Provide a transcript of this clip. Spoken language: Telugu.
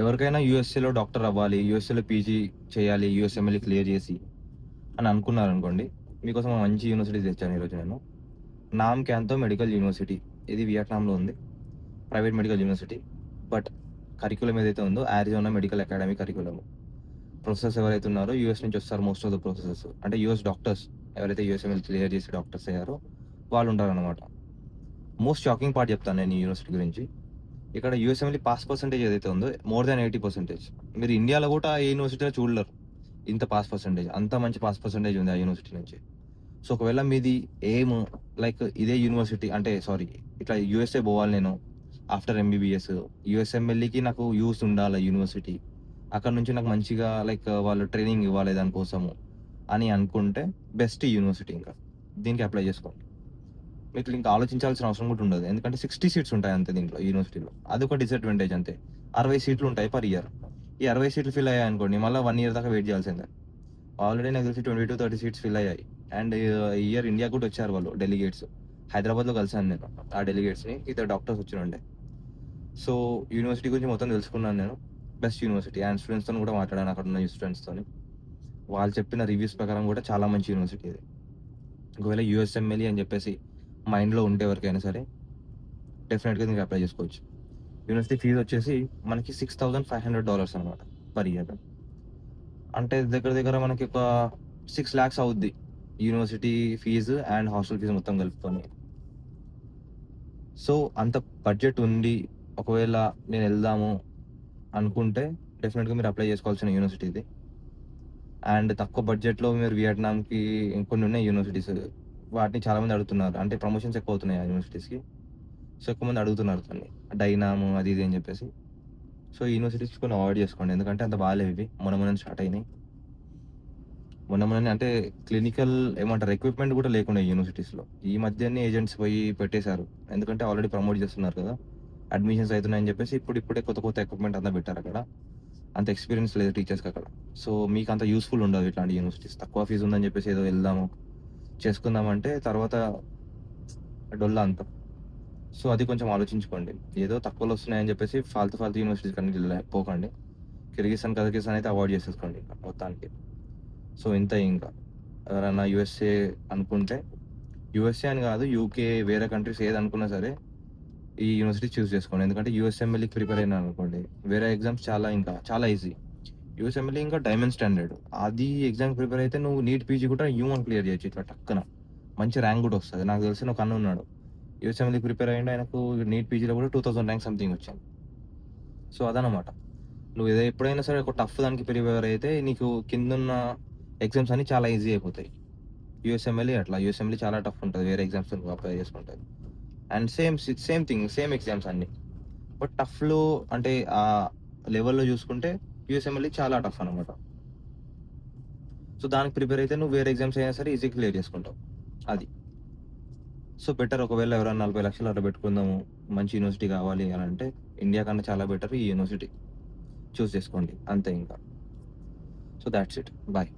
ఎవరికైనా యూఎస్ఏలో డాక్టర్ అవ్వాలి, యూఎస్ఏలో పీజీ చేయాలి, యూఎస్ఎంఎల్ఈ క్లియర్ చేసి అని అనుకున్నారనుకోండి, మీకోసం ఒక మంచి యూనివర్సిటీ తెచ్చాను ఈరోజు నేను. నామ్ క్యాంతో మెడికల్ యూనివర్సిటీ. ఇది వియట్నాంలో ఉంది. Private medical university. But curriculum ఏదైతే ఉందో Arizona medical academy curriculum. Professors ఎవరైతే ఉన్నారో యూఎస్ నుంచి వస్తారు మోస్ట్ ఆఫ్ ద ప్రొఫెసర్స్. అంటే యూఎస్ డాక్టర్స్ ఎవరైతే యూఎస్ఎంఎల్ క్లియర్ చేసి డాక్టర్స్ అయ్యారో వాళ్ళు ఉంటారనమాట. మోస్ట్ షాకింగ్ పార్ట్ చెప్తాను నేను ఈ యూనివర్సిటీ గురించి. ఇక్కడ యూఎస్ఎంఎల్ పాస్ పర్సెంటేజ్ ఏదైతే ఉందో మోర్ దాన్ 80%. మీరు ఇండియాలో కూడా ఏ యూనివర్సిటీలో చూడలేరు ఇంత పాస్ పర్సెంటేజ్. అంత మంచి పాస్ పర్సెంటేజ్ ఉంది ఆ యూనివర్సిటీ నుంచి. సో ఒకవేళ మీది ఎయిమ్ లైక్ ఇదే యూనివర్సిటీ అంటే సారీ ఇట్లా యూఎస్ఏ పోవాలి నేను ఆఫ్టర్ ఎంబీబీఎస్, యూఎస్ఎంఎల్ఈకి నాకు యూస్ ఉండాలి యూనివర్సిటీ, అక్కడ నుంచి నాకు మంచిగా లైక్ వాళ్ళు ట్రైనింగ్ ఇవ్వాలి దానికోసము అని అనుకుంటే బెస్ట్ యూనివర్సిటీ. ఇంకా దీనికి అప్లై చేసుకోండి. మీకు ఇంకా ఆలోచించాల్సిన అవసరం కూడా ఉండదు. ఎందుకంటే 60 సీట్స్ ఉంటాయి అంతే దీంట్లో యూనివర్సిటీలో. అదొక డిసడ్వాంటేజ్ అంతే. 60 సీట్లు ఉంటాయి పర్ ఇయర్. ఈ 60 సీట్లు ఫిల్ అయ్యాయి అనుకోండి, మళ్ళీ 1 ఇయర్ దాకా వెయిట్ చేయాల్సిందే. ఆల్రెడీ నాకు తెలిసి 20-30 సీట్స్ ఫిల్ అయ్యాయి. అండ్ ఈ ఇయర్ ఇండియా కూడా వచ్చారు వాళ్ళు డెలిగేట్స్. హైదరాబాద్లో కలిసాను నేను ఆ డెలిగేట్స్ని. ఇద్దరు డాక్టర్స్ వచ్చినండే. సో యూనివర్సిటీ గురించి మొత్తం తెలుసుకున్నాను నేను. Best university. అండ్ స్టూడెంట్స్తో కూడా మాట్లాడాను అక్కడ ఉన్న స్టూడెంట్స్తో. వాళ్ళు చెప్పిన రివ్యూస్ ప్రకారం కూడా చాలా మంచి యూనివర్సిటీ ఇది. ఒకవేళ యూఎస్ఎంఎల్ఈ అని చెప్పేసి మైండ్లో ఉంటే ఎవరికైనా సరే డెఫినెట్గా దీనికి అప్లై చేసుకోవచ్చు. యూనివర్సిటీ ఫీజు వచ్చేసి మనకి $6,500 అనమాట పర్ ఇయర్. అంటే దగ్గర దగ్గర మనకి ఒక 6 lakhs అవుద్ది university fee and hostel fee మొత్తం కలుపుకొని. సో అంత బడ్జెట్ ఉంది, ఒకవేళ నేను వెళ్దాము అనుకుంటే డెఫినెట్గా మీరు అప్లై చేసుకోవాల్సిన యూనివర్సిటీ ఇది. అండ్ తక్కువ బడ్జెట్లో మీరు వియట్నాంకి కొన్ని ఉన్నాయి యూనివర్సిటీస్, వాటిని చాలామంది అడుగుతున్నారు. అంటే ప్రమోషన్స్ ఎక్కువ అవుతున్నాయి ఆ యూనివర్సిటీస్కి. సో ఎక్కువ మంది అడుగుతున్నారు దాన్ని, డైనాము అది ఇది అని చెప్పేసి. సో ఈ యూనివర్సిటీస్ కొన్ని అవాయిడ్ చేసుకోండి, ఎందుకంటే అంత బాగాలేవు ఇవి. మొన్న స్టార్ట్ అయినాయి. మొన్న అంటే క్లినికల్ ఏమంటారు ఎక్విప్మెంట్ కూడా లేకుండా యూనివర్సిటీస్లో. ఈ మధ్యనే ఏజెంట్స్ పోయి పెట్టేశారు, ఎందుకంటే ఆల్రెడీ ప్రమోట్ చేస్తున్నారు కదా, అడ్మిషన్స్ అవుతున్నాయని చెప్పేసి ఇప్పుడే కొత్త ఎక్విప్మెంట్ అంతా పెట్టారు అక్కడ. అంత ఎక్స్పీరియన్స్ లేదు టీచర్స్కి అక్కడ. సో మీకు అంత యూస్ఫుల్ ఉండదు ఇట్లాంటి యూనివర్సిటీస్. తక్కువ ఫీజు ఉందని చెప్పేసి ఏదో వెళ్దాము చేసుకుందామంటే తర్వాత డొల్లా అంత. సో అది కొంచెం ఆలోచించుకోండి. ఏదో తక్కువలో వస్తున్నాయని చెప్పేసి ఫాల్తు యూనివర్సిటీస్ కానీ పోకండి. కిర్గిస్థాన్ కజకిస్తాన్ అయితే అవాయిడ్ చేసేసుకోండి ఇంకా మొత్తానికి. సో ఇంత ఇంకా ఎవరైనా యూఎస్ఏ అనుకుంటే, యూఎస్ఏ అని కాదు యూకే వేరే కంట్రీస్ ఏది అనుకున్నా సరే ఈ యూనివర్సిటీ చూస్ చేసుకోండి. ఎందుకంటే యూఎస్ఎంఎల్ఈకి ప్రిపేర్ అయినా అనుకోండి, వేరే ఎగ్జామ్స్ చాలా ఈజీ. యూఎస్ఎంఎల్ఈ ఇంకా డైమండ్ స్టాండర్డ్. అది ఎగ్జామ్ ప్రిపేర్ అయితే నువ్వు నీట్ పీజీ కూడా హ్యూమన్ క్లియర్ చేయొచ్చు ఇట్లా టక్కన. మంచి ర్యాంక్ కూడా వస్తుంది. నాకు తెలిసిన ఒక అన్న ఉన్నాడు, యూఎస్ఎంఎల్ఈ ప్రిపేర్ అయ్యిండు, ఆయనకు నీట్ పీజీలో కూడా 2000 ర్యాంక్ సంథింగ్ వచ్చింది. సో అదనమాట. నువ్వు ఎప్పుడైనా సరే ఒక టఫ్ దానికి ప్రిపేర్ అయితే నీకు కిందున్న ఎగ్జామ్స్ అన్ని చాలా ఈజీ అయిపోతాయి. యూఎస్ఎంఎల్ఈ అట్లా, యూఎస్ఎంఎల్ఈ చాలా టఫ్ ఉంటుంది వేరే ఎగ్జామ్స్ అప్లై చేసుకుంటే. And same thing, same exams అన్ని. బట్ టఫ్లో అంటే ఆ లెవెల్లో చూసుకుంటే యూఎస్ఎంఎల్ఈ చాలా టఫ్ అనమాట. సో దానికి ప్రిపేర్ అయితే నువ్వు వేరే ఎగ్జామ్స్ అయినా సరే ఈజీ క్లియర్ చేసుకుంటావు అది. సో బెటర్, ఒకవేళ ఎవరైనా 40 లక్షలు అట్లా పెట్టుకుందాము మంచి యూనివర్సిటీ కావాలి అని అంటే ఇండియా కన్నా చాలా బెటర్ ఈ యూనివర్సిటీ చూస్ చేసుకోండి అంతే ఇంకా. So that's it, bye.